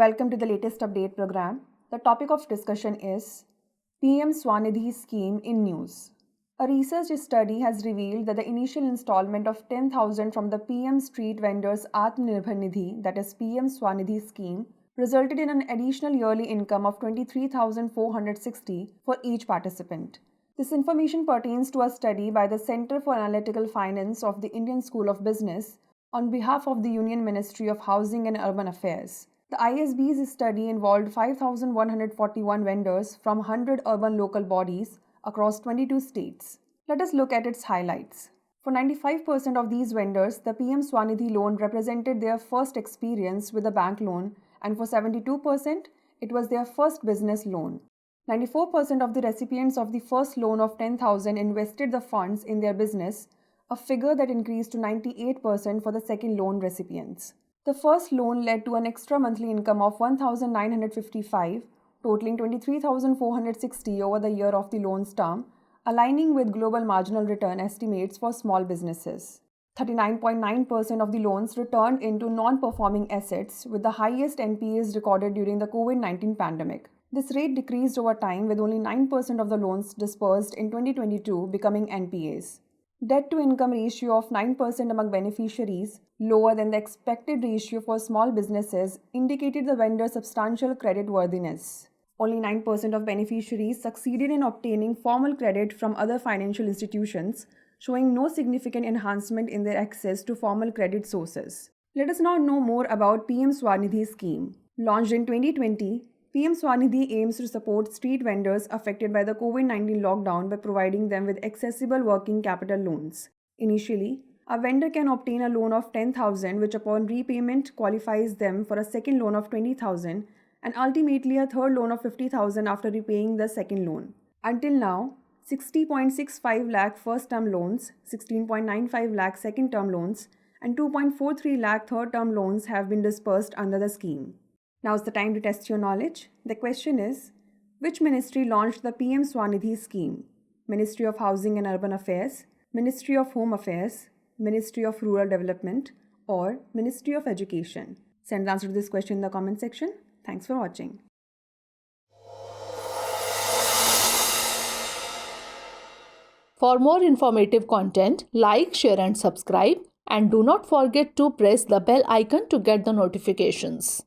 Welcome to the latest update program. The topic of discussion is PM SVANidhi scheme in news. A research study has revealed that the initial installment of 10,000 from the PM Street Vendors AtmaNirbhar Nidhi, that is PM SVANidhi scheme, resulted in an additional yearly income of 23,460 for each participant. This information pertains to a study by the Center for Analytical Finance of the Indian School of Business on behalf of the Union Ministry of Housing and Urban Affairs. The ISB's study involved 5,141 vendors from 100 urban local bodies across 22 states. Let us look at its highlights. For 95% of these vendors, the PM SVANidhi loan represented their first experience with a bank loan, and for 72%, it was their first business loan. 94% of the recipients of the first loan of 10,000 invested the funds in their business, a figure that increased to 98% for the second loan recipients. The first loan led to an extra monthly income of 1,955, totaling 23,460 over the year of the loan's term, aligning with global marginal return estimates for small businesses. 39.9% of the loans returned into non-performing assets, with the highest NPAs recorded during the COVID-19 pandemic. This rate decreased over time, with only 9% of the loans disbursed in 2022 becoming NPAs. Debt-to-income ratio of 9% among beneficiaries, lower than the expected ratio for small businesses, indicated the vendor's substantial creditworthiness. Only 9% of beneficiaries succeeded in obtaining formal credit from other financial institutions, showing no significant enhancement in their access to formal credit sources. Let us now know more about PM SVANidhi scheme. Launched in 2020, PM SVANidhi aims to support street vendors affected by the COVID-19 lockdown by providing them with accessible working capital loans. Initially, a vendor can obtain a loan of 10,000, which upon repayment qualifies them for a second loan of 20,000 and ultimately a third loan of 50,000 after repaying the second loan. Until now, 60.65 lakh first-term loans, 16.95 lakh second-term loans, and 2.43 lakh third-term loans have been disbursed under the scheme. Now's the time to test your knowledge. The question is, which ministry launched the PM SVANidhi scheme? Ministry of Housing and Urban Affairs, Ministry of Home Affairs, Ministry of Rural Development, or Ministry of Education? Send the answer to this question in the comment section. Thanks for watching. For more informative content, like, share and subscribe, and do not forget to press the bell icon to get the notifications.